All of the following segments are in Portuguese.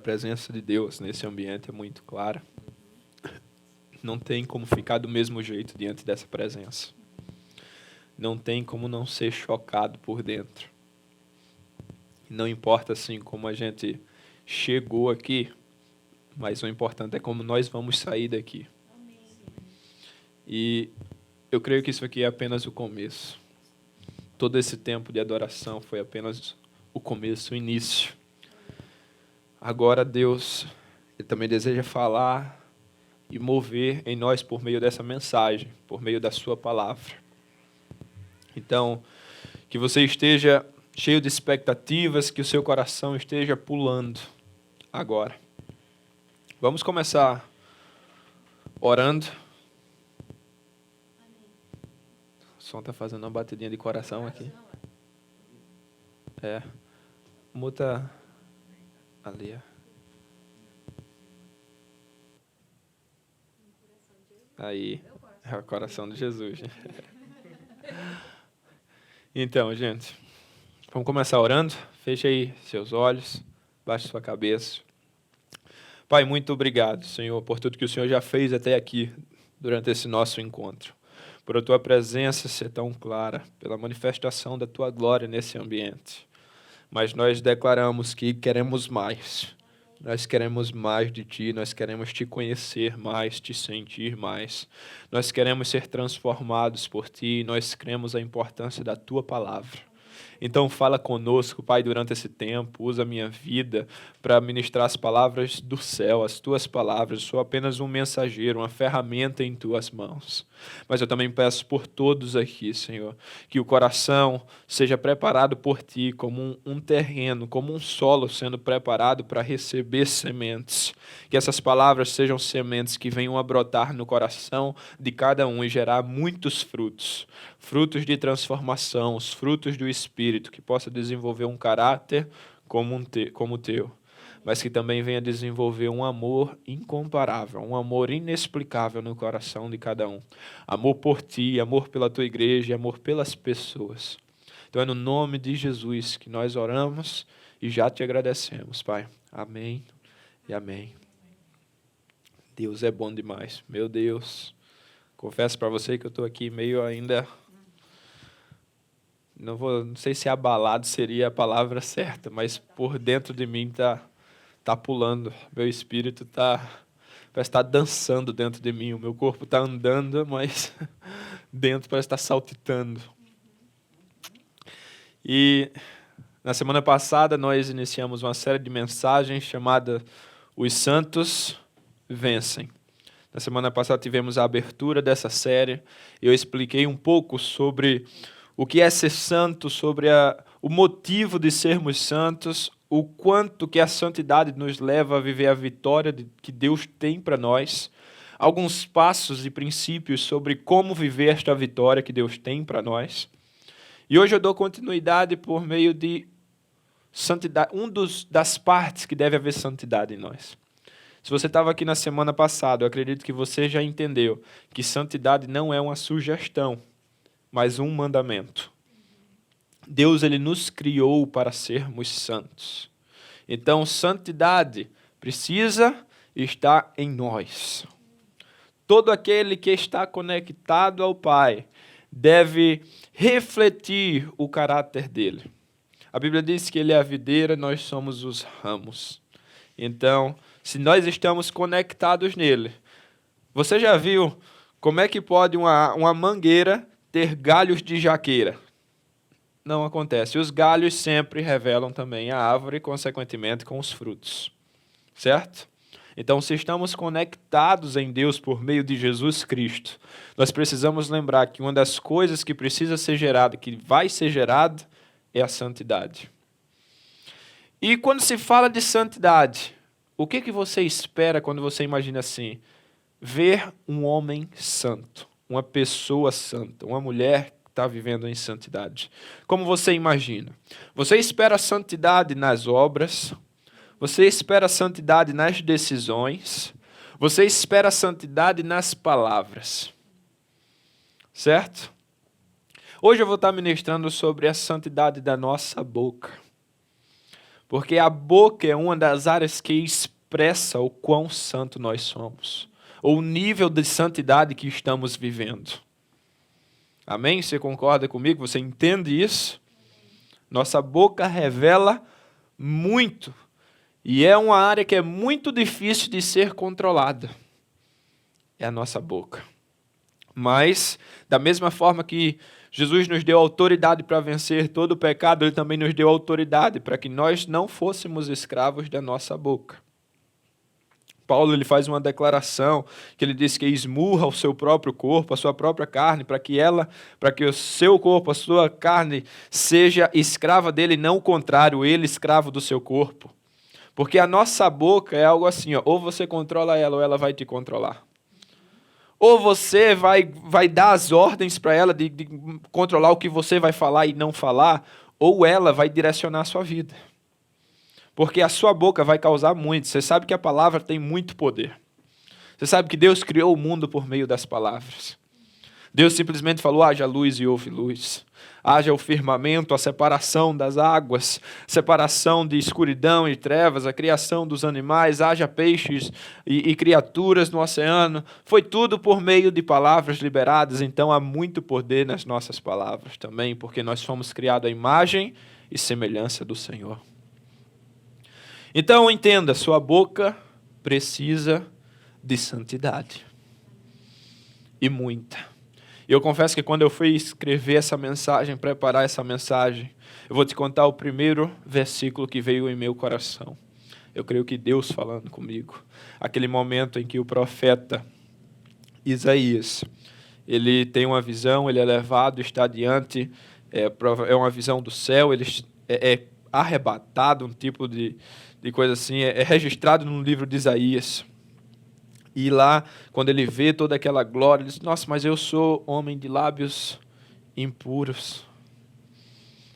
presença de Deus nesse ambiente é muito clara. Não tem como ficar do mesmo jeito diante dessa presença. Não tem como não ser chocado por dentro. Não importa assim como a gente chegou aqui, mas o importante é como nós vamos sair daqui. E eu creio que isso aqui é apenas o começo. Todo esse tempo de adoração foi apenas o começo, o início. Agora Deus, Ele também deseja falar e mover em nós por meio dessa mensagem, por meio da sua palavra. Então, que você esteja cheio de expectativas, que o seu coração esteja pulando agora. Vamos começar orando. O som está fazendo uma batidinha de coração aqui. Muta ali. Aí, é o coração de Jesus. Então, gente, vamos começar orando. Feche aí seus olhos, baixe sua cabeça. Pai, muito obrigado, Senhor, por tudo que o Senhor já fez até aqui, durante esse nosso encontro. Por a Tua presença ser tão clara, pela manifestação da Tua glória nesse ambiente. Mas nós declaramos que queremos mais. Nós queremos mais de Ti, nós queremos Te conhecer mais, Te sentir mais. Nós queremos ser transformados por Ti, nós cremos a importância da Tua palavra. Então fala conosco, Pai, durante esse tempo, usa a minha vida para ministrar as palavras do céu, as Tuas palavras. Eu sou apenas um mensageiro, uma ferramenta em Tuas mãos. Mas eu também peço por todos aqui, Senhor, que o coração seja preparado por Ti como um terreno, como um solo sendo preparado para receber sementes. Que essas palavras sejam sementes que venham a brotar no coração de cada um e gerar muitos frutos. Frutos de transformação, os frutos do Espírito, que possa desenvolver um caráter como o Teu, mas que também venha desenvolver um amor incomparável, um amor inexplicável no coração de cada um. Amor por Ti, amor pela Tua igreja, amor pelas pessoas. Então é no nome de Jesus que nós oramos e já Te agradecemos, Pai. Amém e amém. Deus é bom demais, meu Deus. Confesso para você que eu estou aqui meio ainda... Não sei se abalado seria a palavra certa, mas por dentro de mim tá pulando. Meu espírito parece estar dançando dentro de mim. O meu corpo está andando, mas dentro parece estar saltitando. E na semana passada nós iniciamos uma série de mensagens chamada Os Santos Vencem. Na semana passada tivemos a abertura dessa série. Eu expliquei um pouco sobre o que é ser santo, sobre o motivo de sermos santos, o quanto que a santidade nos leva a viver a vitória que Deus tem para nós, alguns passos e princípios sobre como viver esta vitória que Deus tem para nós. E hoje eu dou continuidade por meio de santidade, das partes que deve haver santidade em nós. Se você estava aqui na semana passada, eu acredito que você já entendeu que santidade não é uma sugestão, mas um mandamento. Deus, Ele nos criou para sermos santos. Então, santidade precisa estar em nós. Todo aquele que está conectado ao Pai deve refletir o caráter dele. A Bíblia diz que Ele é a videira, nós somos os ramos. Então, se nós estamos conectados nele, você já viu como é que pode uma mangueira ter galhos de jaqueira? Não acontece. Os galhos sempre revelam também a árvore e, consequentemente, com os frutos. Certo? Então, se estamos conectados em Deus por meio de Jesus Cristo, nós precisamos lembrar que uma das coisas que precisa ser gerada, que vai ser gerada, é a santidade. E quando se fala de santidade, o que você espera quando você imagina assim? Ver um homem santo, uma pessoa santa, uma mulher que está vivendo em santidade. Como você imagina? Você espera a santidade nas obras, você espera a santidade nas decisões, você espera a santidade nas palavras. Certo? Hoje eu vou estar ministrando sobre a santidade da nossa boca. Porque a boca é uma das áreas que expressa o quão santo nós somos, ou o nível de santidade que estamos vivendo. Amém? Você concorda comigo? Você entende isso? Nossa boca revela muito. E é uma área que é muito difícil de ser controlada. É a nossa boca. Mas, da mesma forma que Jesus nos deu autoridade para vencer todo o pecado, Ele também nos deu autoridade para que nós não fôssemos escravos da nossa boca. Paulo ele faz uma declaração que ele diz que esmurra o seu próprio corpo, a sua própria carne, para que o seu corpo, a sua carne, seja escrava dele, não o contrário, ele escravo do seu corpo. Porque a nossa boca é algo assim, ó, ou você controla ela ou ela vai te controlar. Ou você vai dar as ordens para ela de controlar o que você vai falar e não falar, ou ela vai direcionar a sua vida. Porque a sua boca vai causar muito. Você sabe que a palavra tem muito poder. Você sabe que Deus criou o mundo por meio das palavras. Deus simplesmente falou, haja luz e houve luz. Haja o firmamento, a separação das águas, separação de escuridão e trevas, a criação dos animais, haja peixes e criaturas no oceano. Foi tudo por meio de palavras liberadas, então há muito poder nas nossas palavras também, porque nós fomos criados à imagem e semelhança do Senhor. Então entenda, sua boca precisa de santidade. E muita. Eu confesso que quando eu fui escrever essa mensagem, preparar essa mensagem, eu vou te contar o primeiro versículo que veio em meu coração. Eu creio que Deus falando comigo. Aquele momento em que o profeta Isaías, ele tem uma visão, ele é levado, está diante, é uma visão do céu, ele é arrebatado, um tipo de coisa assim, é registrado no livro de Isaías. E lá, quando ele vê toda aquela glória, ele diz, nossa, mas eu sou homem de lábios impuros.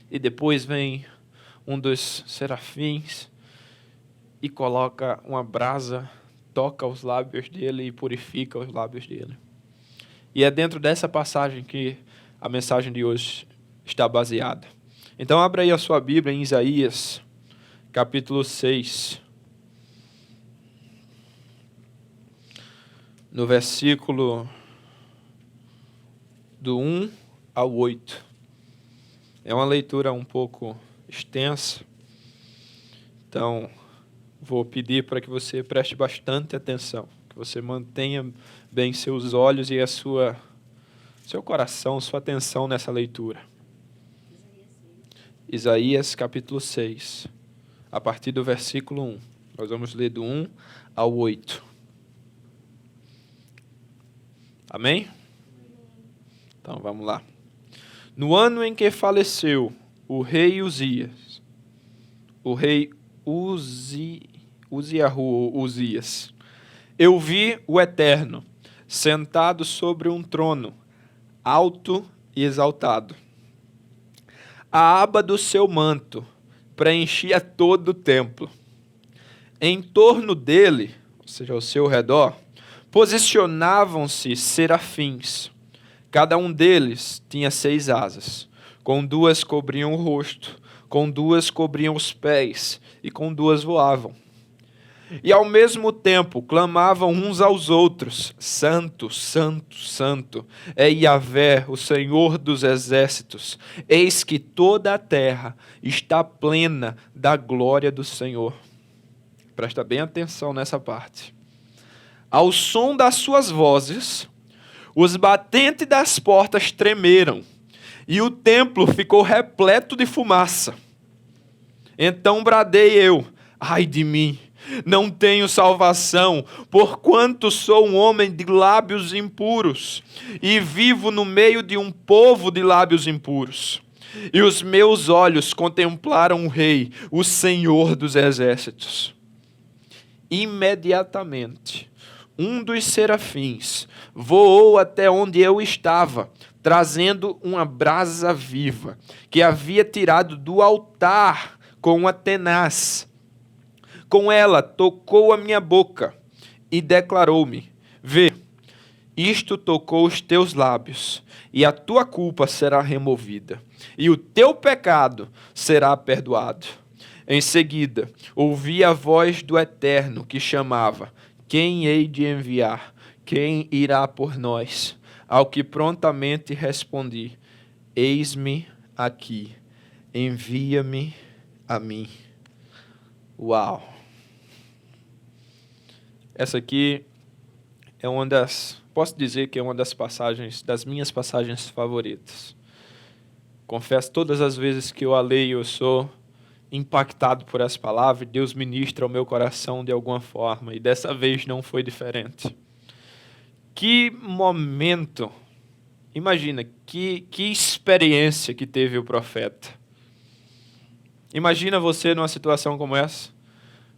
E depois vem um dos serafins e coloca uma brasa, toca os lábios dele e purifica os lábios dele. E é dentro dessa passagem que a mensagem de hoje está baseada. Então, abra aí a sua Bíblia em Isaías, capítulo 6. No versículo do 1 ao 8. É uma leitura um pouco extensa, então vou pedir para que você preste bastante atenção, que você mantenha bem seus olhos e seu coração, sua atenção nessa leitura. Isaías capítulo 6, a partir do versículo 1. Nós vamos ler do 1 ao 8. Amém? Então, vamos lá. No ano em que faleceu o rei Uzias, Uzias, eu vi o Eterno sentado sobre um trono, alto e exaltado. A aba do seu manto preenchia todo o templo. Em torno dele, ou seja, ao seu redor, posicionavam-se serafins. Cada um deles tinha 6 asas. Com 2 cobriam o rosto, com 2 cobriam os pés, e com 2 voavam. E ao mesmo tempo clamavam uns aos outros, Santo, Santo, Santo, é Yahvé, o Senhor dos exércitos. Eis que toda a terra está plena da glória do Senhor. Presta bem atenção nessa parte. Ao som das suas vozes, os batentes das portas tremeram, e o templo ficou repleto de fumaça. Então bradei eu, ai de mim, não tenho salvação, porquanto sou um homem de lábios impuros, e vivo no meio de um povo de lábios impuros. E os meus olhos contemplaram o Rei, o Senhor dos exércitos. Imediatamente, um dos serafins voou até onde eu estava, trazendo uma brasa viva, que havia tirado do altar com uma tenaz. Com ela tocou a minha boca e declarou-me, vê, isto tocou os teus lábios, e a tua culpa será removida, e o teu pecado será perdoado. Em seguida, ouvi a voz do Eterno que chamava: quem hei de enviar? Quem irá por nós? Ao que prontamente respondi: eis-me aqui, envia-me a mim. Uau! Essa aqui é posso dizer que é uma das minhas passagens favoritas. Confesso, todas as vezes que eu a leio, eu sou impactado por essa palavra, Deus ministra ao meu coração de alguma forma, e dessa vez não foi diferente. Que momento, imagina, que experiência que teve o profeta. Imagina você numa situação como essa,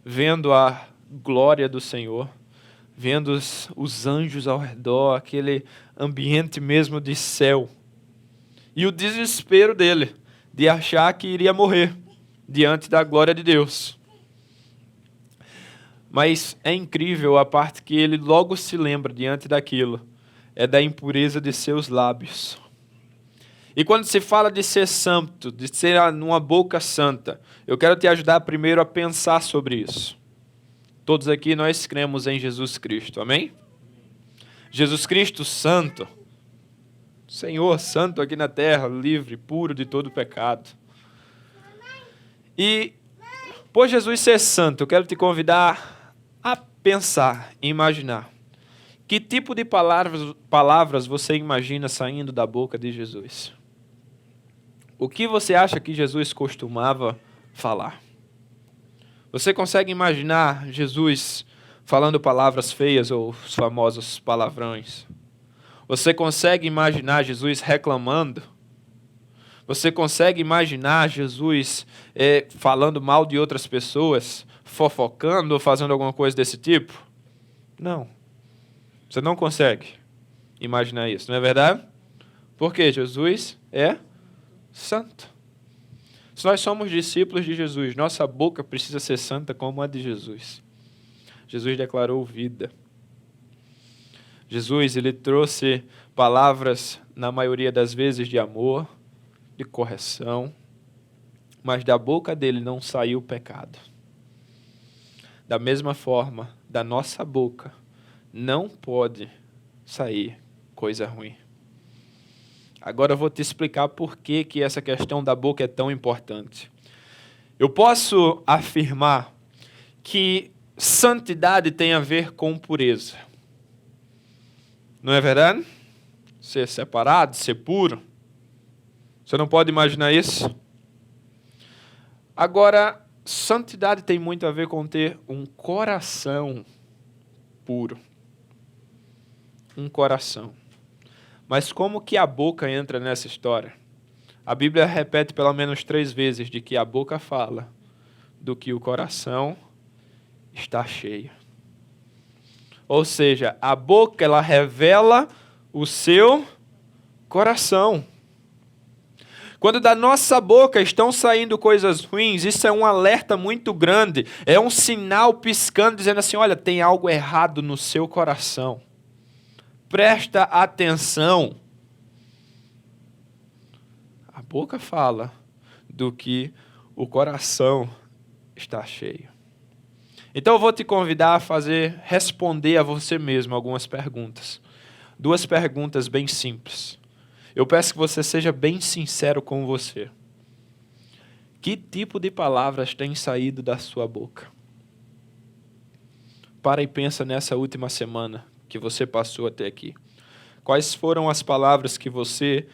vendo a glória do Senhor, vendo os anjos ao redor, aquele ambiente mesmo de céu, e o desespero dele, de achar que iria morrer diante da glória de Deus. Mas é incrível a parte que ele logo se lembra diante daquilo, é da impureza de seus lábios. E quando se fala de ser santo, de ser uma boca santa, eu quero te ajudar primeiro a pensar sobre isso. Todos aqui nós cremos em Jesus Cristo, amém? Jesus Cristo santo, Senhor santo aqui na terra, livre, puro de todo pecado. E por Jesus ser santo, eu quero te convidar a pensar, imaginar. Que tipo de palavras você imagina saindo da boca de Jesus? O que você acha que Jesus costumava falar? Você consegue imaginar Jesus falando palavras feias ou os famosos palavrões? Você consegue imaginar Jesus reclamando? Você consegue imaginar Jesus falando mal de outras pessoas, fofocando ou fazendo alguma coisa desse tipo? Não. Você não consegue imaginar isso, não é verdade? Porque Jesus é santo. Se nós somos discípulos de Jesus, nossa boca precisa ser santa como a de Jesus. Jesus declarou vida. Jesus, ele trouxe palavras, na maioria das vezes, de amor, de correção, mas da boca dele não saiu pecado. Da mesma forma, da nossa boca não pode sair coisa ruim. Agora eu vou te explicar por que essa questão da boca é tão importante. Eu posso afirmar que santidade tem a ver com pureza. Não é verdade? Ser separado, ser puro. Você não pode imaginar isso? Agora, santidade tem muito a ver com ter um coração puro. Um coração. Mas como que a boca entra nessa história? A Bíblia repete pelo menos 3 vezes de que a boca fala do que o coração está cheio. Ou seja, a boca ela revela o seu coração. Quando da nossa boca estão saindo coisas ruins, isso é um alerta muito grande, é um sinal piscando, dizendo assim, olha, tem algo errado no seu coração. Presta atenção. A boca fala do que o coração está cheio. Então eu vou te convidar a responder a você mesmo algumas perguntas. 2 perguntas bem simples. Eu peço que você seja bem sincero com você. Que tipo de palavras tem saído da sua boca? Para e pensa nessa última semana que você passou até aqui. Quais foram as palavras que você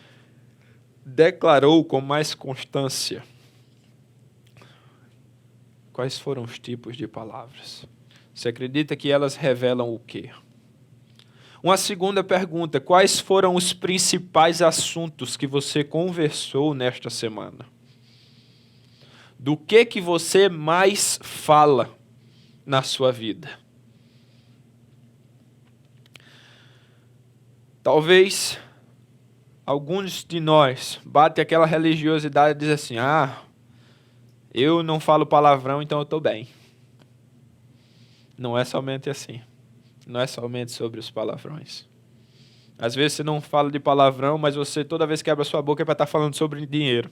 declarou com mais constância? Quais foram os tipos de palavras? Você acredita que elas revelam o quê? Uma segunda pergunta, quais foram os principais assuntos que você conversou nesta semana? Do que você mais fala na sua vida? Talvez alguns de nós batem aquela religiosidade e dizem assim, eu não falo palavrão, então eu estou bem. Não é somente assim. Não é somente sobre os palavrões. Às vezes você não fala de palavrão, mas você toda vez que abre a sua boca é para estar falando sobre dinheiro.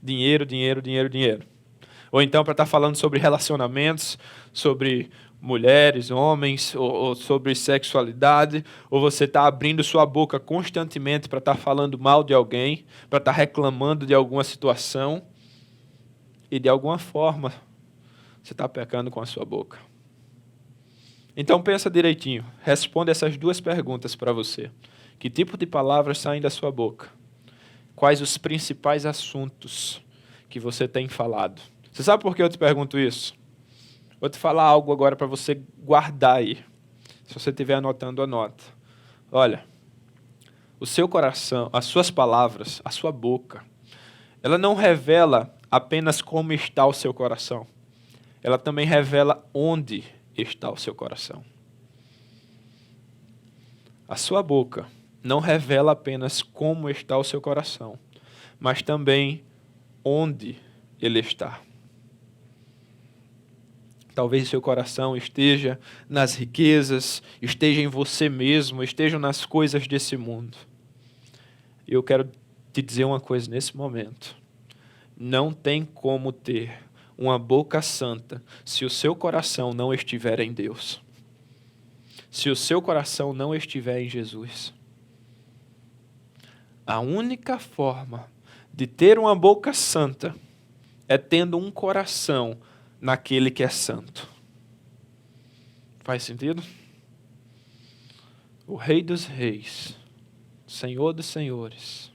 Dinheiro, dinheiro, dinheiro, dinheiro. Ou então para estar falando sobre relacionamentos, sobre mulheres, homens, ou sobre sexualidade, ou você está abrindo sua boca constantemente para estar falando mal de alguém, para estar reclamando de alguma situação, e de alguma forma você está pecando com a sua boca. Então pensa direitinho, responde essas duas perguntas para você. Que tipo de palavras saem da sua boca? Quais os principais assuntos que você tem falado? Você sabe por que eu te pergunto isso? Vou te falar algo agora para você guardar aí. Se você estiver anotando, anota. Olha, o seu coração, as suas palavras, a sua boca, ela não revela apenas como está o seu coração. Ela também revela onde está o seu coração. A sua boca não revela apenas como está o seu coração, mas também onde ele está. Talvez seu coração esteja nas riquezas, esteja em você mesmo, esteja nas coisas desse mundo. E eu quero te dizer uma coisa nesse momento. Não tem como ter uma boca santa se o seu coração não estiver em Deus. Se o seu coração não estiver em Jesus. A única forma de ter uma boca santa é tendo um coração naquele que é santo. Faz sentido? O Rei dos Reis, Senhor dos Senhores,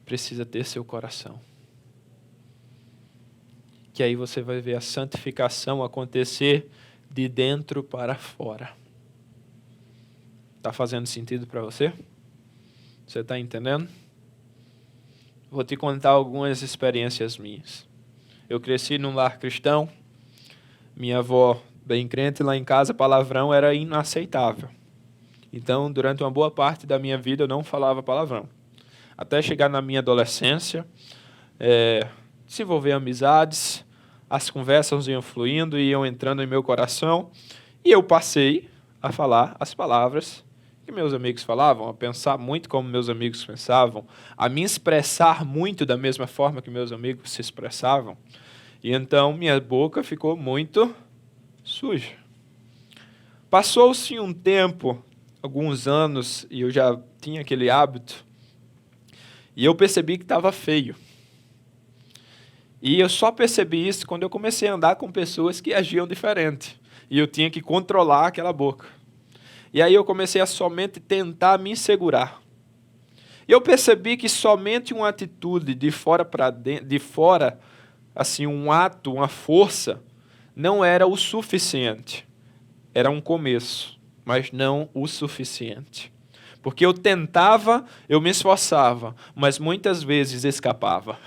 precisa ter seu coração. Que aí você vai ver a santificação acontecer de dentro para fora. Está fazendo sentido para você? Você está entendendo? Vou te contar algumas experiências minhas. Eu cresci num lar cristão. Minha avó, bem crente, lá em casa palavrão era inaceitável. Então, durante uma boa parte da minha vida, eu não falava palavrão. Até chegar na minha adolescência, desenvolver amizades, as conversas iam fluindo e iam entrando em meu coração, e eu passei a falar as palavras que meus amigos falavam, a pensar muito como meus amigos pensavam, a me expressar muito da mesma forma que meus amigos se expressavam. E então minha boca ficou muito suja. Passou-se um tempo, alguns anos, e eu já tinha aquele hábito, e eu percebi que estava feio. E eu só percebi isso quando eu comecei a andar com pessoas que agiam diferente. E eu tinha que controlar aquela boca. E aí eu comecei a somente tentar me segurar. E eu percebi que somente uma atitude de fora para dentro, de fora, assim, um ato, uma força, não era o suficiente. Era um começo, mas não o suficiente. Porque eu tentava, eu me esforçava, mas muitas vezes escapava.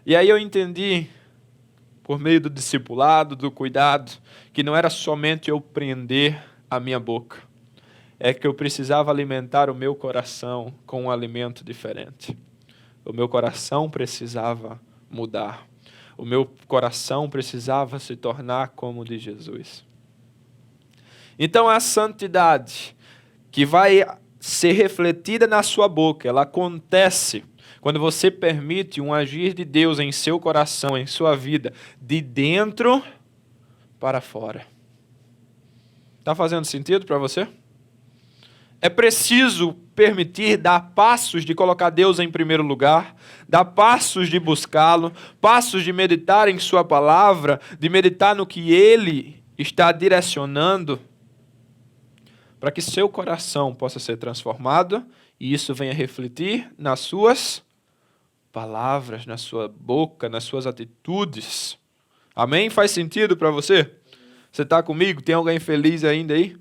E aí eu entendi, por meio do discipulado, do cuidado, que não era somente eu prender a minha boca. É que eu precisava alimentar o meu coração com um alimento diferente. O meu coração precisava mudar. O meu coração precisava se tornar como o de Jesus. Então a santidade que vai ser refletida na sua boca, ela acontece quando você permite um agir de Deus em seu coração, em sua vida, de dentro para fora. Está fazendo sentido para você? É preciso permitir dar passos de colocar Deus em primeiro lugar, dar passos de buscá-lo, passos de meditar em sua palavra, de meditar no que Ele está direcionando, para que seu coração possa ser transformado e isso venha refletir nas suas palavras, na sua boca, nas suas atitudes. Amém? Faz sentido para você? Você está comigo? Tem alguém feliz ainda aí?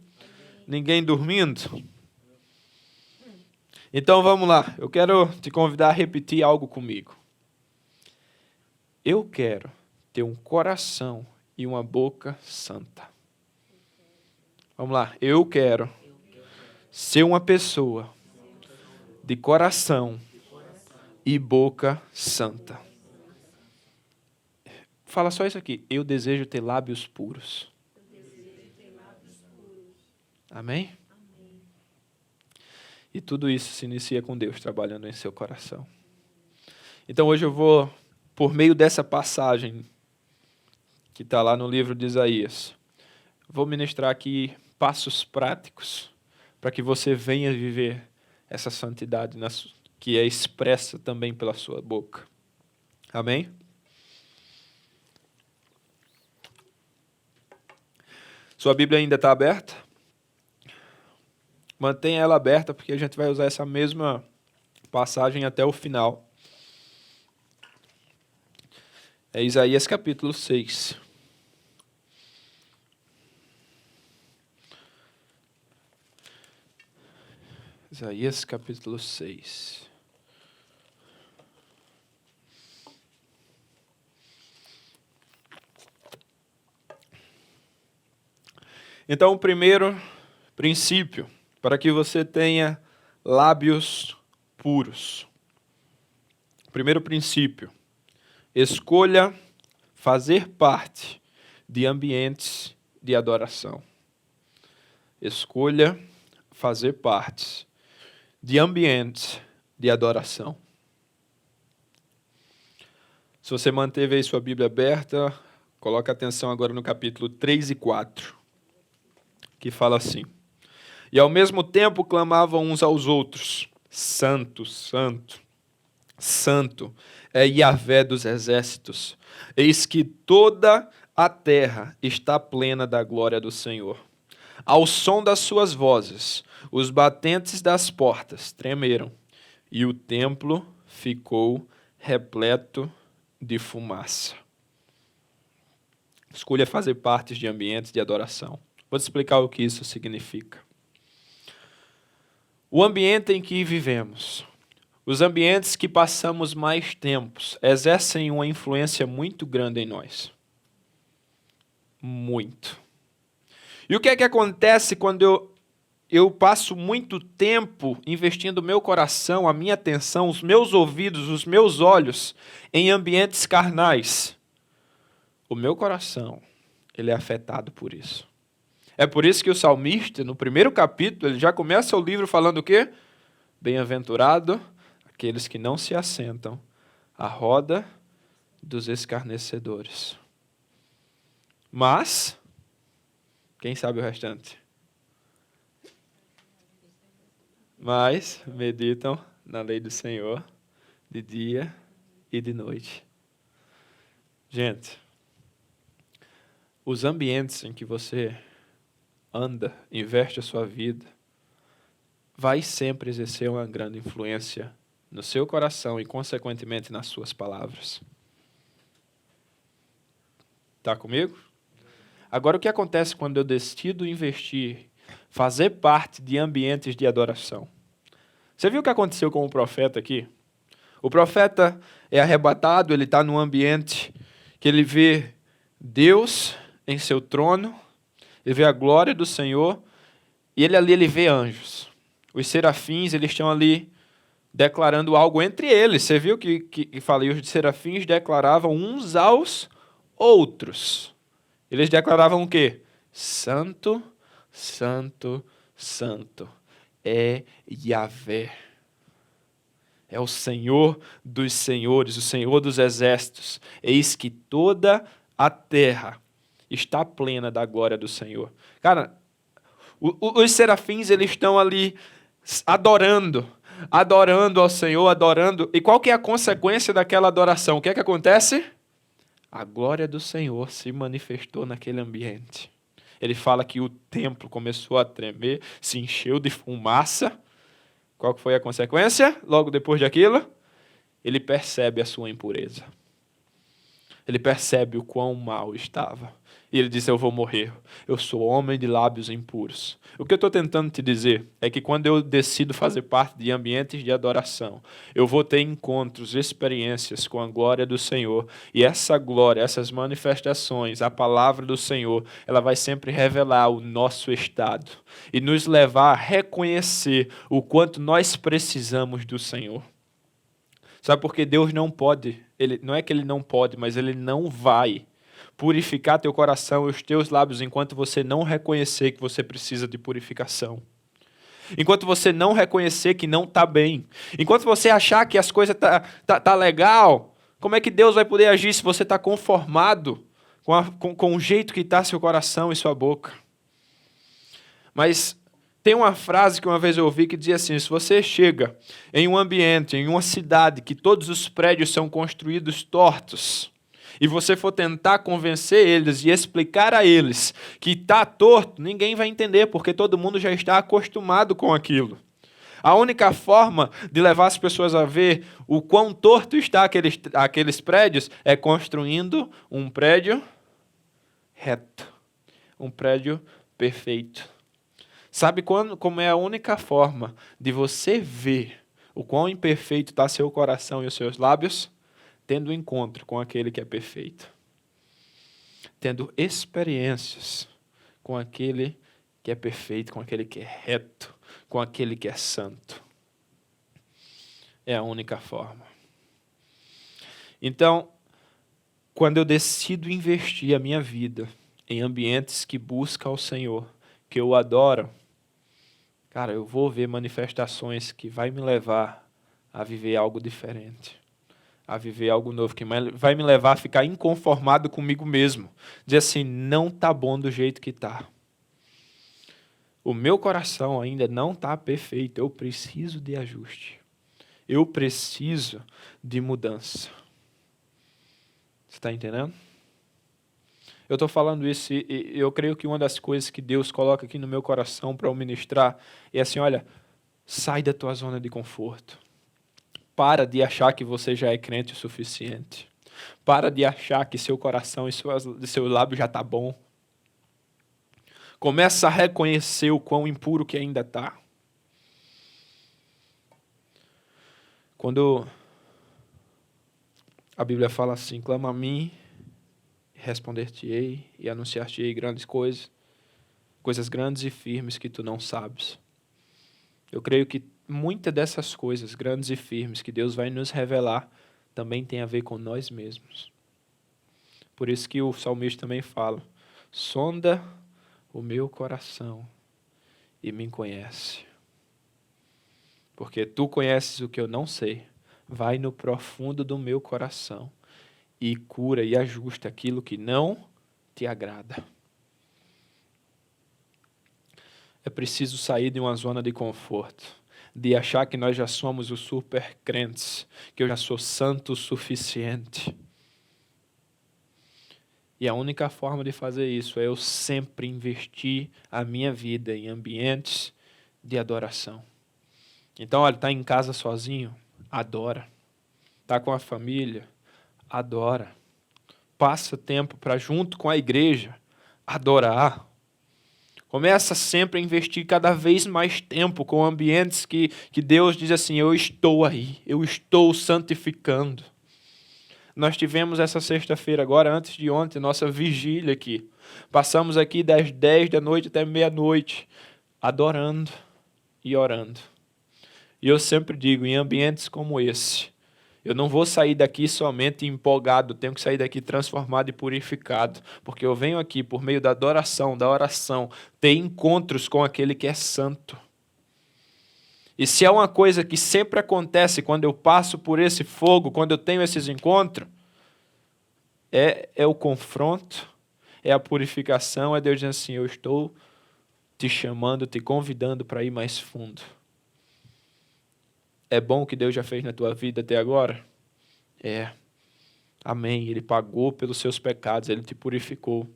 Ninguém dormindo? Então vamos lá. Eu quero te convidar a repetir algo comigo. Eu quero ter um coração e uma boca santa. Vamos lá. Eu quero ser uma pessoa de coração e boca santa. Fala só isso aqui. Eu desejo ter lábios puros. Amém? E tudo isso se inicia com Deus trabalhando em seu coração. Então hoje eu vou, por meio dessa passagem que está lá no livro de Isaías, vou ministrar aqui passos práticos para que você venha viver essa santidade que é expressa também pela sua boca. Amém? Sua Bíblia ainda está aberta? Mantenha ela aberta, porque a gente vai usar essa mesma passagem até o final. É Isaías capítulo 6. Isaías capítulo 6. Então, o primeiro princípio, para que você tenha lábios puros. Primeiro princípio, escolha fazer parte de ambientes de adoração. Escolha fazer parte de ambientes de adoração. Se você manteve aí sua Bíblia aberta, coloque atenção agora no capítulo 3 e 4, que fala assim: E ao mesmo tempo clamavam uns aos outros, Santo, Santo, Santo é Yahvé dos exércitos. Eis que toda a terra está plena da glória do Senhor. Ao som das suas vozes, os batentes das portas tremeram, e o templo ficou repleto de fumaça. Escolha fazer parte de ambientes de adoração. Vou te explicar o que isso significa. O ambiente em que vivemos, os ambientes que passamos mais tempos, exercem uma influência muito grande em nós. Muito. E o que é que acontece quando eu passo muito tempo investindo o meu coração, a minha atenção, os meus ouvidos, os meus olhos em ambientes carnais? O meu coração, ele é afetado por isso. É por isso que o salmista, no primeiro capítulo, ele já começa o livro falando o quê? Bem-aventurado aqueles que não se assentam à roda dos escarnecedores. Mas, quem sabe o restante? Mas meditam na lei do Senhor de dia e de noite. Gente, os ambientes em que você anda, investe a sua vida, vai sempre exercer uma grande influência no seu coração e, consequentemente, nas suas palavras. Está comigo? Agora, o que acontece quando eu decido investir, fazer parte de ambientes de adoração? Você viu o que aconteceu com o profeta aqui? O profeta é arrebatado, ele está num ambiente que ele vê Deus em seu trono, ele vê a glória do Senhor, e ele vê anjos. Os serafins, eles estão ali declarando algo entre eles. Você viu que falei, os serafins declaravam uns aos outros. Eles declaravam o quê? Santo, Santo, Santo é Yahvé. É o Senhor dos senhores, o Senhor dos exércitos. Eis que toda a terra está plena da glória do Senhor. Cara, os serafins, eles estão ali adorando ao Senhor, adorando. E qual que é a consequência daquela adoração? O que é que acontece? A glória do Senhor se manifestou naquele ambiente. Ele fala que o templo começou a tremer, se encheu de fumaça. Qual que foi a consequência? Logo depois daquilo, ele percebe a sua impureza. Ele percebe o quão mal estava. E ele diz, eu vou morrer. Eu sou homem de lábios impuros. O que eu estou tentando te dizer é que quando eu decido fazer parte de ambientes de adoração, eu vou ter encontros, experiências com a glória do Senhor. E essa glória, essas manifestações, a palavra do Senhor, ela vai sempre revelar o nosso estado e nos levar a reconhecer o quanto nós precisamos do Senhor. Sabe por que Deus não pode? Não é que Ele não pode, mas Ele não vai purificar teu coração e os teus lábios enquanto você não reconhecer que você precisa de purificação. enquanto você não reconhecer que não está bem, enquanto você achar que as coisas tá legal, como é que Deus vai poder agir se você está conformado com o jeito que está seu coração e sua boca? Mas tem uma frase que uma vez eu ouvi que dizia assim: se você chega em um ambiente, em uma cidade que todos os prédios são construídos tortos, e você for tentar convencer eles e explicar a eles que está torto, ninguém vai entender, porque todo mundo já está acostumado com aquilo. A única forma de levar as pessoas a ver o quão torto está aqueles prédios é construindo um prédio reto, um prédio perfeito. Sabe como é a única forma de você ver o quão imperfeito está seu coração e os seus lábios? Tendo um encontro com aquele que é perfeito. Tendo experiências com aquele que é perfeito, com aquele que é reto, com aquele que é santo. É a única forma. Então, quando eu decido investir a minha vida em ambientes que buscam ao Senhor, que eu adoro, cara, eu vou ver manifestações que vai me levar a viver algo diferente, a viver algo novo, que vai me levar a ficar inconformado comigo mesmo. Dizer assim, não tá bom do jeito que tá. O meu coração ainda não está perfeito, eu preciso de ajuste. Eu preciso de mudança. Você está entendendo? Eu estou falando isso e eu creio que uma das coisas que Deus coloca aqui no meu coração para eu ministrar é assim, olha, sai da tua zona de conforto. Para de achar que você já é crente o suficiente. Para de achar que seu coração e seu lábio já está bom. Começa a reconhecer o quão impuro que ainda está. Quando a Bíblia fala assim, clama a mim, responder-te-ei e anunciar-te-ei grandes coisas grandes e firmes que tu não sabes. Eu creio que muitas dessas coisas grandes e firmes que Deus vai nos revelar também tem a ver com nós mesmos. Por isso que o salmista também fala, sonda o meu coração e me conhece. Porque tu conheces o que eu não sei. Vai no profundo do meu coração e cura e ajusta aquilo que não te agrada. É preciso sair de uma zona de conforto, de achar que nós já somos os super crentes, que eu já sou santo o suficiente. E a única forma de fazer isso é eu sempre investir a minha vida em ambientes de adoração. Então, olha, está em casa sozinho? Adora. Está com a família? Adora. Passa tempo para, junto com a igreja, adorar. Começa sempre a investir cada vez mais tempo com ambientes que Deus diz assim, eu estou aí, eu estou santificando. Nós tivemos essa sexta-feira agora, antes de ontem, nossa vigília aqui. Passamos aqui das 10 da noite até meia-noite, adorando e orando. E eu sempre digo, em ambientes como esse, eu não vou sair daqui somente empolgado, tenho que sair daqui transformado e purificado, porque eu venho aqui por meio da adoração, da oração, ter encontros com aquele que é santo. E se é uma coisa que sempre acontece quando eu passo por esse fogo, quando eu tenho esses encontros, é o confronto, é a purificação, é Deus dizendo assim, eu estou te chamando, te convidando para ir mais fundo. É bom o que Deus já fez na tua vida até agora? É. Amém. Ele pagou pelos seus pecados, Ele te purificou.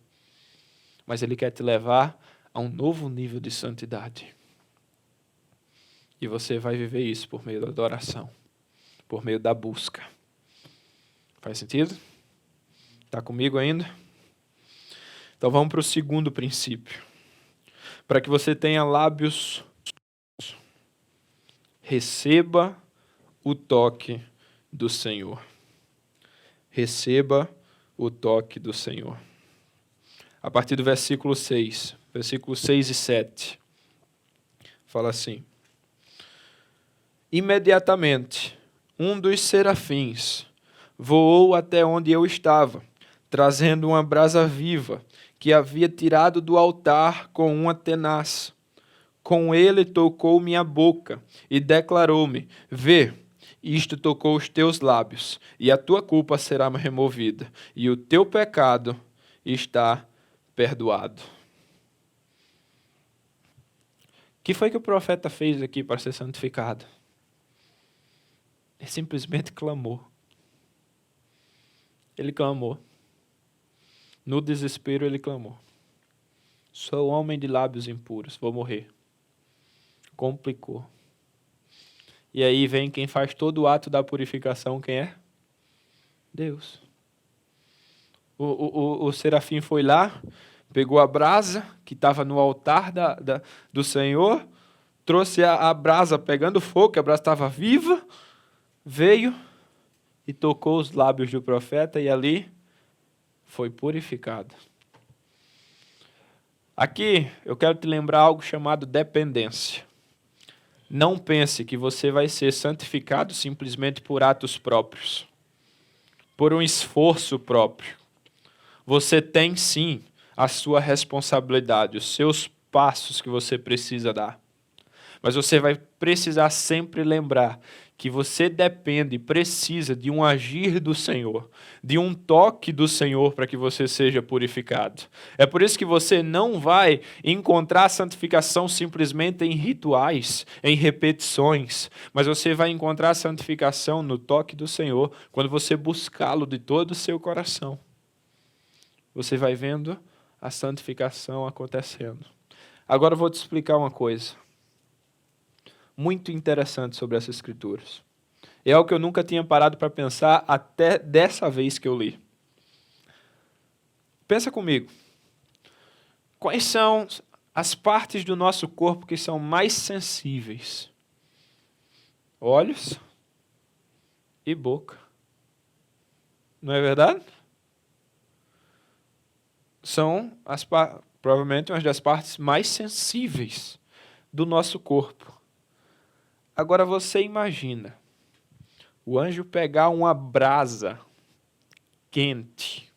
Mas Ele quer te levar a um novo nível de santidade. E você vai viver isso por meio da adoração, por meio da busca. Faz sentido? Está comigo ainda? Então vamos para o segundo princípio. Para que você tenha lábios, receba o toque do Senhor. Receba o toque do Senhor. A partir do versículo 6 e 7, fala assim: imediatamente, um dos serafins voou até onde eu estava, trazendo uma brasa viva que havia tirado do altar com uma tenaz. Com ele tocou minha boca e declarou-me: vê, isto tocou os teus lábios, e a tua culpa será removida, e o teu pecado está perdoado. O que foi que o profeta fez aqui para ser santificado? Ele simplesmente clamou. Ele clamou. No desespero ele clamou. Sou homem de lábios impuros, vou morrer. Complicou. E aí vem quem faz todo o ato da purificação, quem é? Deus. O serafim foi lá, pegou a brasa que estava no altar do Senhor, trouxe a brasa pegando fogo, que a brasa estava viva, veio e tocou os lábios do profeta e ali foi purificado. Aqui eu quero te lembrar algo chamado dependência. Não pense que você vai ser santificado simplesmente por atos próprios, por um esforço próprio. Você tem sim a sua responsabilidade, os seus passos que você precisa dar. Mas você vai precisar sempre lembrar que você depende e precisa de um agir do Senhor, de um toque do Senhor para que você seja purificado. É por isso que você não vai encontrar santificação simplesmente em rituais, em repetições, mas você vai encontrar santificação no toque do Senhor quando você buscá-lo de todo o seu coração. Você vai vendo a santificação acontecendo. Agora eu vou te explicar uma coisa muito interessante sobre essas escrituras. É algo que eu nunca tinha parado para pensar até dessa vez que eu li. Pensa comigo. Quais são as partes do nosso corpo que são mais sensíveis? Olhos e boca. Não é verdade? São provavelmente uma das partes mais sensíveis do nosso corpo. Agora você imagina o anjo pegar uma brasa quente,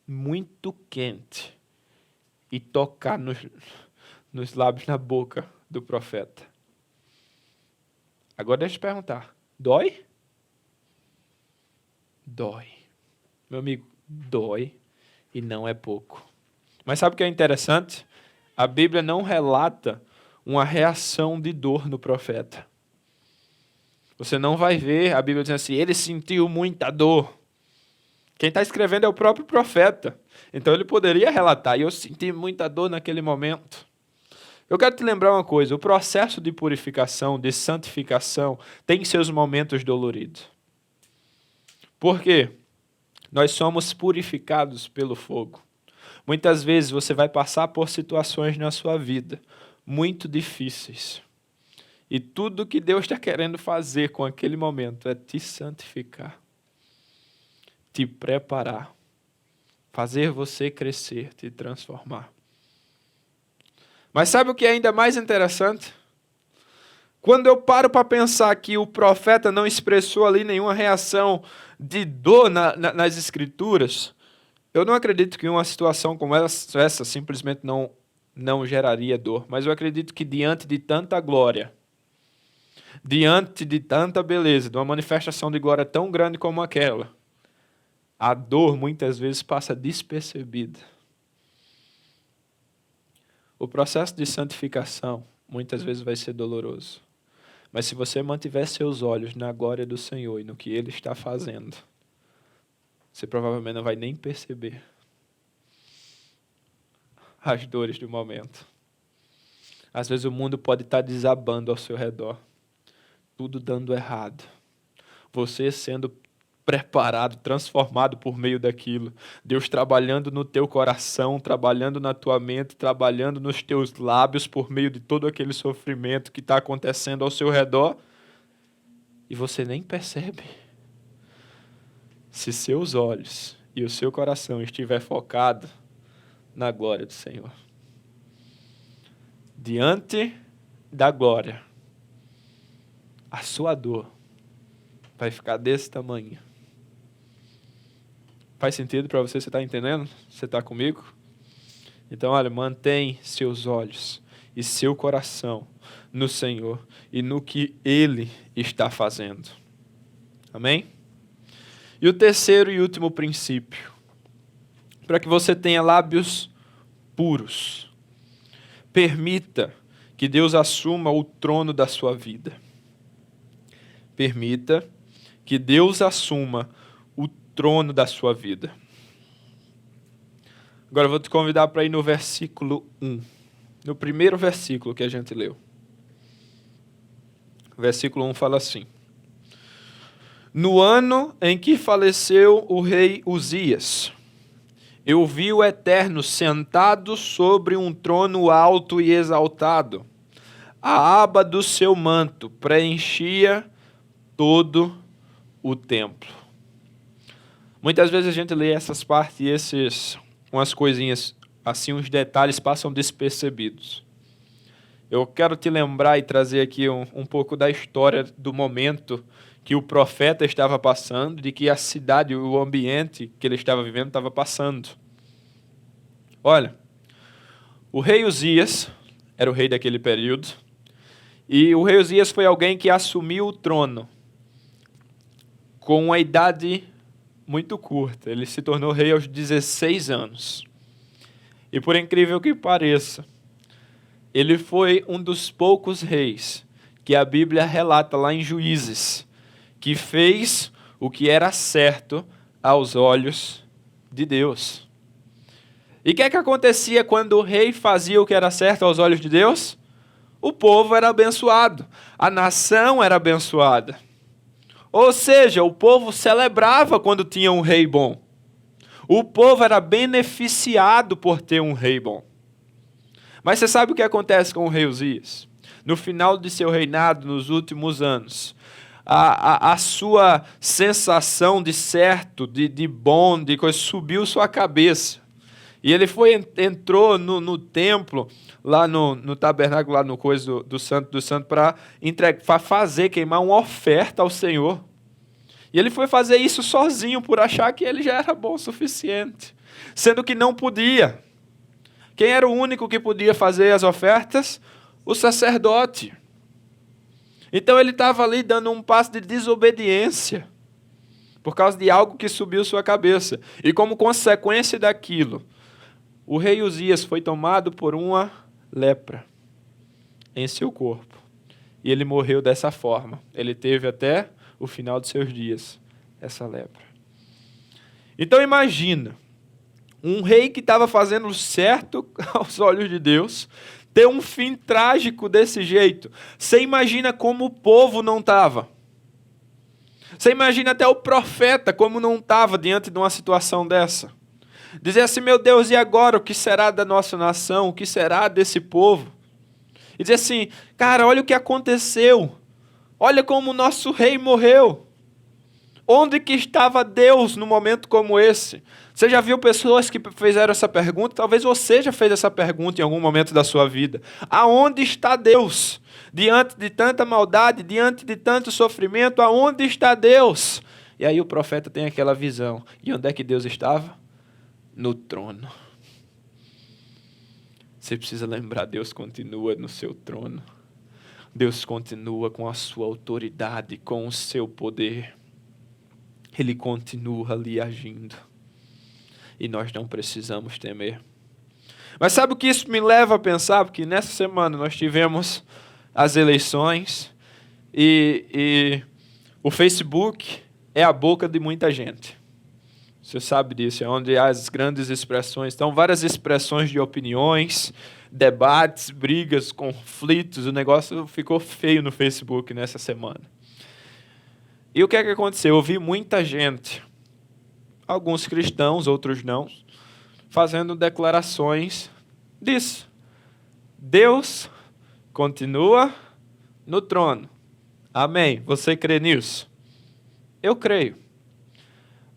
muito quente, e tocar nos lábios, na boca do profeta. Agora deixa eu te perguntar, dói? Dói. Meu amigo, dói e não é pouco. Mas sabe o que é interessante? A Bíblia não relata uma reação de dor no profeta. Você não vai ver a Bíblia dizendo assim, ele sentiu muita dor. Quem está escrevendo é o próprio profeta. Então ele poderia relatar, e eu senti muita dor naquele momento. Eu quero te lembrar uma coisa, o processo de purificação, de santificação, tem seus momentos doloridos. Por quê? Nós somos purificados pelo fogo. Muitas vezes você vai passar por situações na sua vida muito difíceis. E tudo que Deus está querendo fazer com aquele momento é te santificar, te preparar, fazer você crescer, te transformar. Mas sabe o que é ainda mais interessante? Quando eu paro para pensar que o profeta não expressou ali nenhuma reação de dor nas Escrituras, eu não acredito que uma situação como essa simplesmente não geraria dor. Mas eu acredito que diante de tanta glória, diante de tanta beleza, de uma manifestação de glória tão grande como aquela, a dor muitas vezes passa despercebida. O processo de santificação muitas vezes vai ser doloroso. Mas se você mantiver seus olhos na glória do Senhor e no que Ele está fazendo, você provavelmente não vai nem perceber as dores do momento. Às vezes o mundo pode estar desabando ao seu redor, tudo dando errado. Você sendo preparado, transformado por meio daquilo. Deus trabalhando no teu coração, trabalhando na tua mente, trabalhando nos teus lábios por meio de todo aquele sofrimento que está acontecendo ao seu redor. E você nem percebe. Se seus olhos e o seu coração estiver focado na glória do Senhor. Diante da glória, a sua dor vai ficar desse tamanho. Faz sentido para você? Você está entendendo? Você está comigo? Então, olha, mantém seus olhos e seu coração no Senhor e no que Ele está fazendo. Amém? E o terceiro e último princípio, para que você tenha lábios puros, permita que Deus assuma o trono da sua vida. Permita que Deus assuma o trono da sua vida. Agora eu vou te convidar para ir no versículo 1. No primeiro versículo que a gente leu. O versículo 1 fala assim: No ano em que faleceu o rei Uzias, eu vi o Eterno sentado sobre um trono alto e exaltado. A aba do seu manto preenchia todo o templo. Muitas vezes a gente lê essas partes e umas coisinhas, assim, uns detalhes passam despercebidos. Eu quero te lembrar e trazer aqui um pouco da história do momento que o profeta estava passando, de que a cidade, o ambiente que ele estava vivendo estava passando. Olha, o rei Uzias era o rei daquele período, e o rei Uzias foi alguém que assumiu o trono com uma idade muito curta. Ele se tornou rei aos 16 anos. E por incrível que pareça, ele foi um dos poucos reis que a Bíblia relata lá em Juízes, que fez o que era certo aos olhos de Deus. E o que acontecia quando o rei fazia o que era certo aos olhos de Deus? O povo era abençoado, a nação era abençoada. Ou seja, o povo celebrava quando tinha um rei bom. O povo era beneficiado por ter um rei bom. Mas você sabe o que acontece com o rei Uzias? No final de seu reinado, nos últimos anos, a sua sensação de certo, de bom, de coisa, subiu sua cabeça. E ele entrou no templo, lá no tabernáculo, lá no coisa do santo, para queimar uma oferta ao Senhor. E ele foi fazer isso sozinho, por achar que ele já era bom o suficiente, sendo que não podia. Quem era o único que podia fazer as ofertas? O sacerdote. Então ele estava ali dando um passo de desobediência, por causa de algo que subiu sua cabeça. E como consequência daquilo, o rei Uzias foi tomado por uma lepra em seu corpo. E ele morreu dessa forma. Ele teve até o final de seus dias essa lepra. Então imagina, um rei que estava fazendo certo aos olhos de Deus, ter um fim trágico desse jeito. Você imagina como o povo não estava. Você imagina até o profeta como não estava diante de uma situação dessa. Dizer assim, meu Deus, e agora? O que será da nossa nação? O que será desse povo? E dizer assim, cara, olha o que aconteceu. Olha como o nosso rei morreu. Onde que estava Deus num momento como esse? Você já viu pessoas que fizeram essa pergunta? Talvez você já fez essa pergunta em algum momento da sua vida. Aonde está Deus? Diante de tanta maldade, diante de tanto sofrimento, aonde está Deus? E aí o profeta tem aquela visão. E onde é que Deus estava? No trono. Você precisa lembrar, Deus continua no seu trono. Deus continua com a sua autoridade, com o seu poder. Ele continua ali agindo. E nós não precisamos temer. Mas sabe o que isso me leva a pensar? Porque nessa semana nós tivemos as eleições e o Facebook é a boca de muita gente. Você sabe disso, é onde há as grandes expressões. Então, várias expressões de opiniões, debates, brigas, conflitos. O negócio ficou feio no Facebook nessa semana. E o que é que aconteceu? Eu vi muita gente, alguns cristãos, outros não, fazendo declarações disso. Deus continua no trono. Amém. Você crê nisso? Eu creio.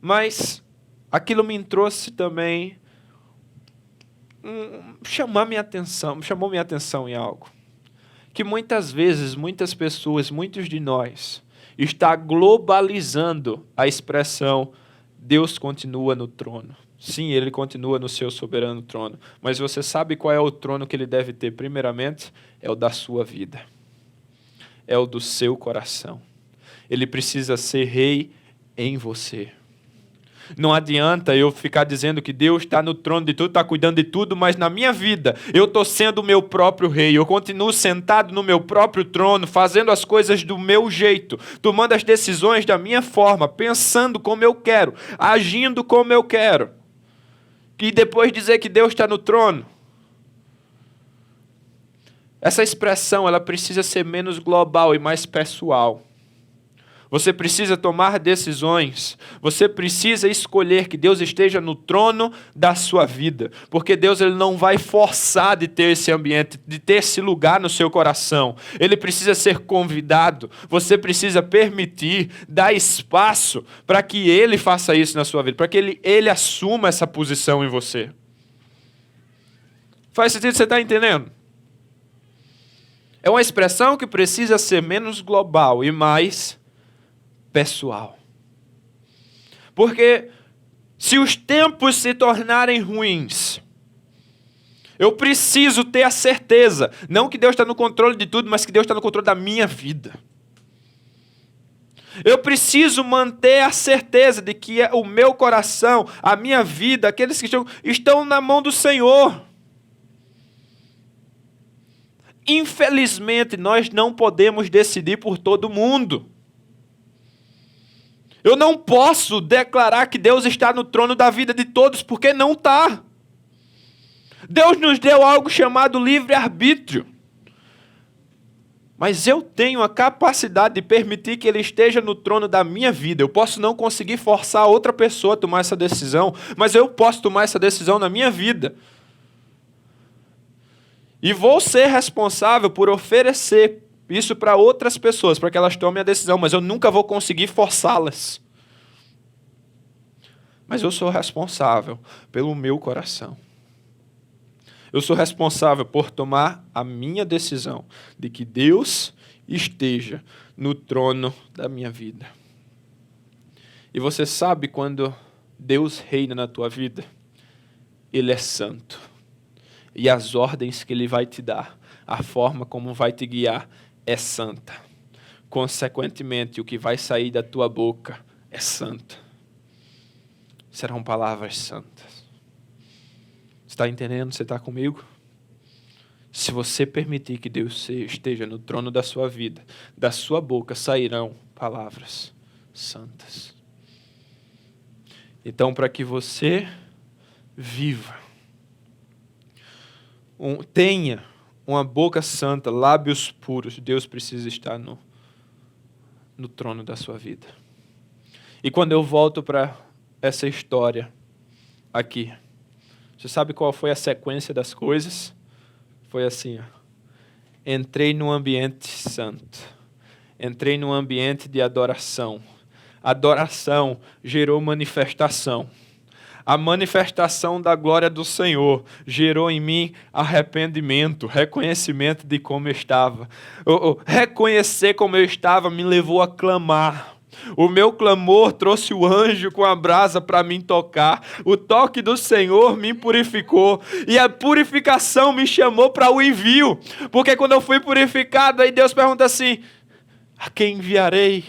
Mas aquilo me trouxe também, chamou minha atenção em algo. Que muitas vezes, muitas pessoas, muitos de nós, está globalizando a expressão Deus continua no trono. Sim, ele continua no seu soberano trono. Mas você sabe qual é o trono que ele deve ter? Primeiramente, é o da sua vida. É o do seu coração. Ele precisa ser rei em você. Não adianta eu ficar dizendo que Deus está no trono de tudo, está cuidando de tudo, mas na minha vida eu estou sendo o meu próprio rei. Eu continuo sentado no meu próprio trono, fazendo as coisas do meu jeito, tomando as decisões da minha forma, pensando como eu quero, agindo como eu quero. E depois dizer que Deus está no trono. Essa expressão ela precisa ser menos global e mais pessoal. Você precisa tomar decisões. Você precisa escolher que Deus esteja no trono da sua vida. Porque Deus ele não vai forçar de ter esse ambiente, de ter esse lugar no seu coração. Ele precisa ser convidado. Você precisa permitir, dar espaço para que Ele faça isso na sua vida. Para que ele assuma essa posição em você. Faz sentido? Você está entendendo? É uma expressão que precisa ser menos global e mais pessoal. Porque se os tempos se tornarem ruins, eu preciso ter a certeza, não que Deus está no controle de tudo, mas que Deus está no controle da minha vida. Eu preciso manter a certeza de que o meu coração, a minha vida, aqueles que estão na mão do Senhor. Infelizmente, nós não podemos decidir por todo mundo. Eu não posso declarar que Deus está no trono da vida de todos, porque não está. Deus nos deu algo chamado livre-arbítrio. Mas eu tenho a capacidade de permitir que Ele esteja no trono da minha vida. Eu posso não conseguir forçar outra pessoa a tomar essa decisão, mas eu posso tomar essa decisão na minha vida. E vou ser responsável por oferecer isso para outras pessoas, para que elas tomem a decisão, mas eu nunca vou conseguir forçá-las. Mas eu sou responsável pelo meu coração. Eu sou responsável por tomar a minha decisão de que Deus esteja no trono da minha vida. E você sabe quando Deus reina na tua vida? Ele é santo. E as ordens que Ele vai te dar, a forma como vai te guiar, é santa. Consequentemente, o que vai sair da tua boca é santo. Serão palavras santas. Você está entendendo? Você está comigo? Se você permitir que Deus esteja no trono da sua vida, da sua boca sairão palavras santas. Então, para que você viva, tenha uma boca santa, lábios puros, Deus precisa estar no trono da sua vida. E quando eu volto para essa história aqui, você sabe qual foi a sequência das coisas? Foi assim, ó. Entrei num ambiente santo. Entrei num ambiente de adoração. Adoração gerou manifestação. A manifestação da glória do Senhor gerou em mim arrependimento, reconhecimento de como eu estava. Reconhecer como eu estava me levou a clamar. O meu clamor trouxe o anjo com a brasa para me tocar. O toque do Senhor me purificou. E a purificação me chamou para o envio. Porque quando eu fui purificado, aí Deus pergunta assim: a quem enviarei?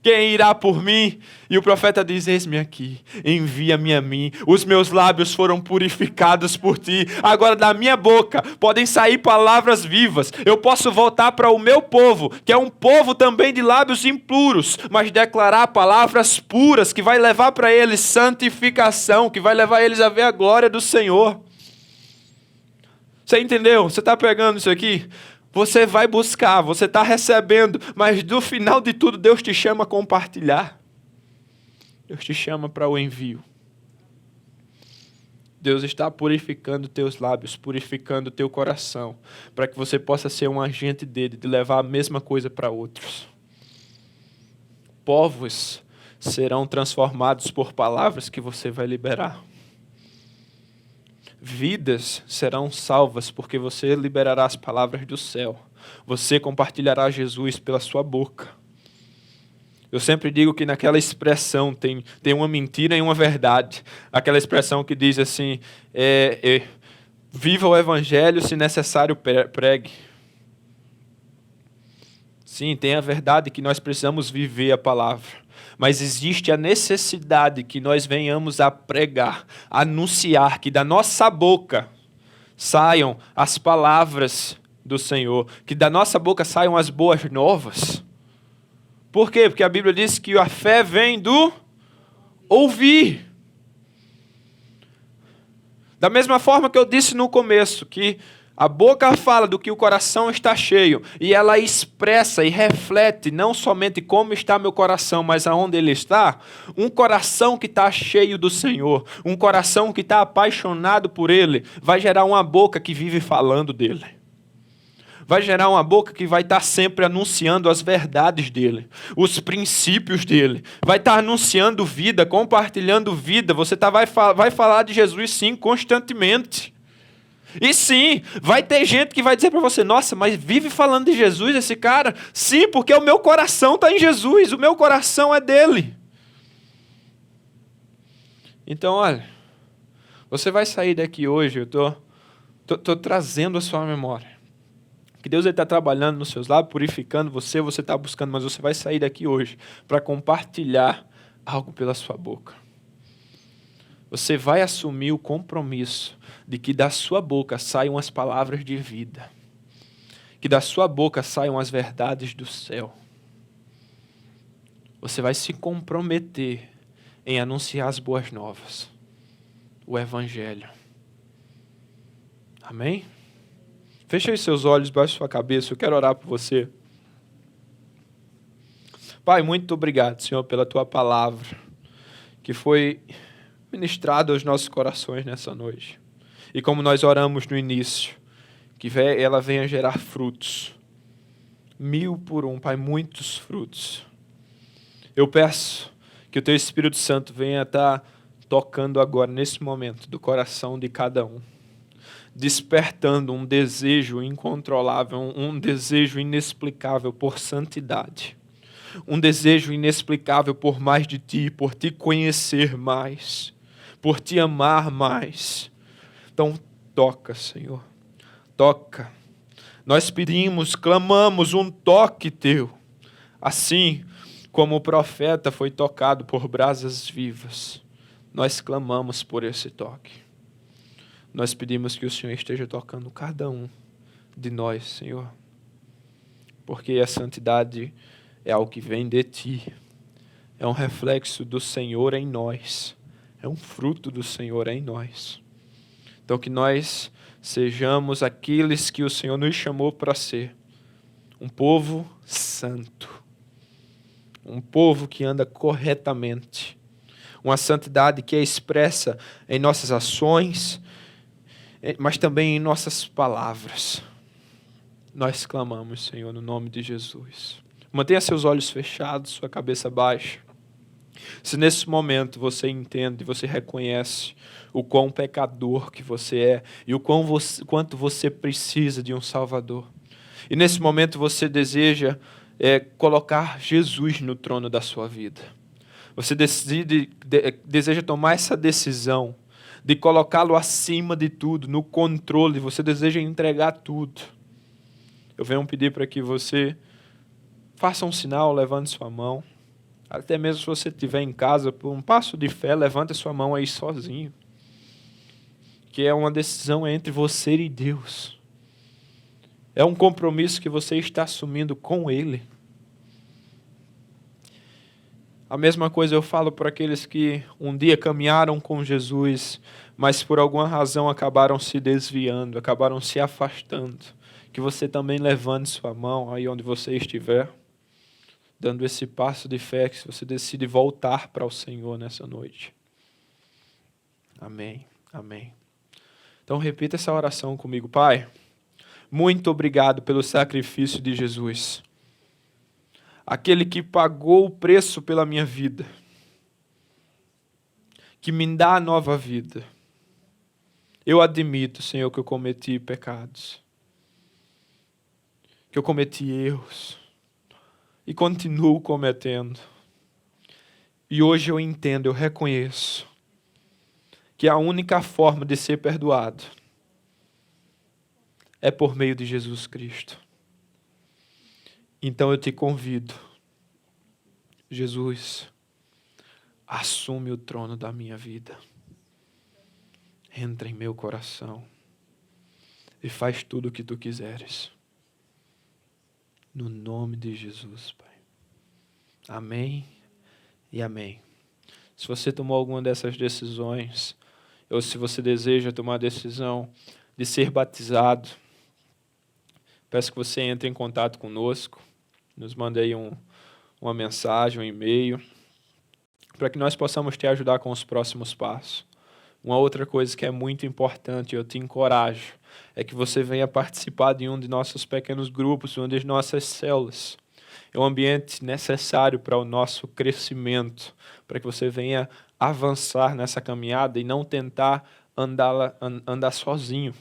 Quem irá por mim? E o profeta diz: eis-me aqui, envia-me a mim. Os meus lábios foram purificados por ti. Agora da minha boca podem sair palavras vivas. Eu posso voltar para o meu povo, que é um povo também de lábios impuros, mas declarar palavras puras, que vai levar para eles santificação, que vai levar eles a ver a glória do Senhor. Você entendeu? Você está pegando isso aqui? Você vai buscar, você está recebendo, mas no final de tudo Deus te chama a compartilhar. Deus te chama para o envio. Deus está purificando teus lábios, purificando teu coração, para que você possa ser um agente dele, de levar a mesma coisa para outros. Povos serão transformados por palavras que você vai liberar. Vidas serão salvas porque você liberará as palavras do céu. Você compartilhará Jesus pela sua boca. Eu sempre digo que naquela expressão tem uma mentira e uma verdade. Aquela expressão que diz assim, viva o evangelho, se necessário pregue. Sim, tem a verdade que nós precisamos viver a palavra. Mas existe a necessidade que nós venhamos a pregar, a anunciar, que da nossa boca saiam as palavras do Senhor, que da nossa boca saiam as boas novas. Por quê? Porque a Bíblia diz que a fé vem do ouvir. Da mesma forma que eu disse no começo, que a boca fala do que o coração está cheio, e ela expressa e reflete não somente como está meu coração, mas aonde ele está. Um coração que está cheio do Senhor, um coração que está apaixonado por Ele, vai gerar uma boca que vive falando dEle. Vai gerar uma boca que vai estar sempre anunciando as verdades dEle, os princípios dEle. Vai estar anunciando vida, compartilhando vida. Você vai falar de Jesus, sim, constantemente. E sim, vai ter gente que vai dizer para você, nossa, mas vive falando de Jesus esse cara? Sim, porque o meu coração está em Jesus, o meu coração é dele. Então, olha, você vai sair daqui hoje, eu tô trazendo a sua memória. Que Deus está trabalhando nos seus lábios, purificando você está buscando, mas você vai sair daqui hoje para compartilhar algo pela sua boca. Você vai assumir o compromisso de que da sua boca saiam as palavras de vida. Que da sua boca saiam as verdades do céu. Você vai se comprometer em anunciar as boas novas. O Evangelho. Amém? Feche os seus olhos, baixe sua cabeça, eu quero orar por você. Pai, muito obrigado, Senhor, pela Tua palavra, que foi ministrada aos nossos corações nessa noite. E como nós oramos no início, que ela venha gerar frutos. 1000 por 1, Pai, muitos frutos. Eu peço que o Teu Espírito Santo venha estar tocando agora, nesse momento, do coração de cada um. Despertando um desejo incontrolável, um desejo inexplicável por santidade. Um desejo inexplicável por mais de Ti, por Te conhecer mais, por Te amar mais. Então, toca, Senhor, toca. Nós pedimos, clamamos um toque Teu, assim como o profeta foi tocado por brasas vivas. Nós clamamos por esse toque. Nós pedimos que o Senhor esteja tocando cada um de nós, Senhor. Porque a santidade é algo que vem de Ti. É um reflexo do Senhor em nós. É um fruto do Senhor em nós. Então que nós sejamos aqueles que o Senhor nos chamou para ser. Um povo santo. Um povo que anda corretamente. Uma santidade que é expressa em nossas ações, mas também em nossas palavras. Nós clamamos, Senhor, no nome de Jesus. Mantenha seus olhos fechados, sua cabeça baixa. Se nesse momento você entende, você reconhece o quão pecador que você é e o quanto você precisa de um Salvador. E nesse momento você deseja colocar Jesus no trono da sua vida. Você deseja tomar essa decisão de colocá-lo acima de tudo, no controle, você deseja entregar tudo. Eu venho pedir para que você faça um sinal, levante sua mão. Até mesmo se você estiver em casa, por um passo de fé, levante sua mão aí sozinho. Que é uma decisão entre você e Deus. É um compromisso que você está assumindo com Ele. A mesma coisa eu falo para aqueles que um dia caminharam com Jesus, mas por alguma razão acabaram se desviando, acabaram se afastando. Que você também levante sua mão aí onde você estiver, dando esse passo de fé, que você decide voltar para o Senhor nessa noite. Amém, amém. Então repita essa oração comigo. Pai, muito obrigado pelo sacrifício de Jesus. Aquele que pagou o preço pela minha vida, que me dá a nova vida. Eu admito, Senhor, que eu cometi pecados, que eu cometi erros, e continuo cometendo. E hoje eu entendo, eu reconheço que a única forma de ser perdoado é por meio de Jesus Cristo. Então eu te convido, Jesus, assume o trono da minha vida. Entra em meu coração e faz tudo o que tu quiseres. No nome de Jesus, Pai. Amém e amém. Se você tomou alguma dessas decisões, ou se você deseja tomar a decisão de ser batizado, peço que você entre em contato conosco, nos mande aí uma mensagem, um e-mail, para que nós possamos te ajudar com os próximos passos. Uma outra coisa que é muito importante, eu te encorajo, é que você venha participar de um de nossos pequenos grupos, uma das nossas células. É um ambiente necessário para o nosso crescimento, para que você venha avançar nessa caminhada e não tentar andar sozinho.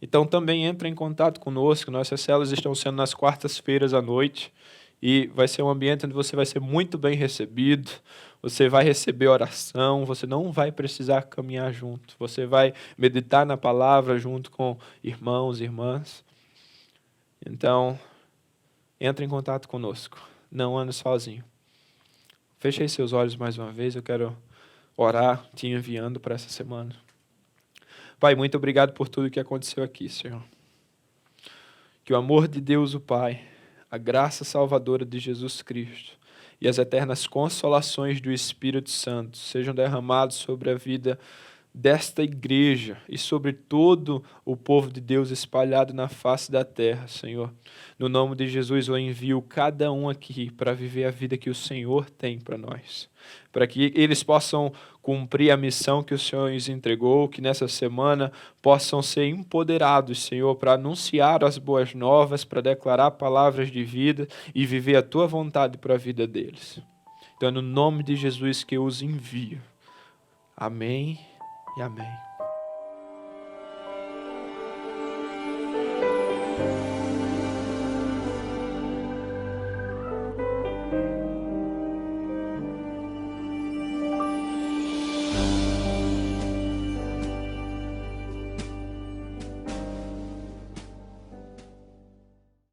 Então também entre em contato conosco, nossas células estão sendo nas quartas-feiras à noite, e vai ser um ambiente onde você vai ser muito bem recebido, você vai receber oração, você não vai precisar caminhar junto, você vai meditar na palavra junto com irmãos e irmãs. Então, entre em contato conosco, não ande sozinho. Feche aí seus olhos mais uma vez, eu quero orar te enviando para essa semana. Pai, muito obrigado por tudo que aconteceu aqui, Senhor. Que o amor de Deus, o Pai, a graça salvadora de Jesus Cristo e as eternas consolações do Espírito Santo sejam derramados sobre a vida desta igreja e sobre todo o povo de Deus espalhado na face da terra, Senhor. No nome de Jesus, eu envio cada um aqui para viver a vida que o Senhor tem para nós, para que eles possam cumprir a missão que o Senhor lhes entregou, que nessa semana possam ser empoderados, Senhor, para anunciar as boas novas, para declarar palavras de vida e viver a Tua vontade para a vida deles. Então é no nome de Jesus que eu os envio. Amém e amém.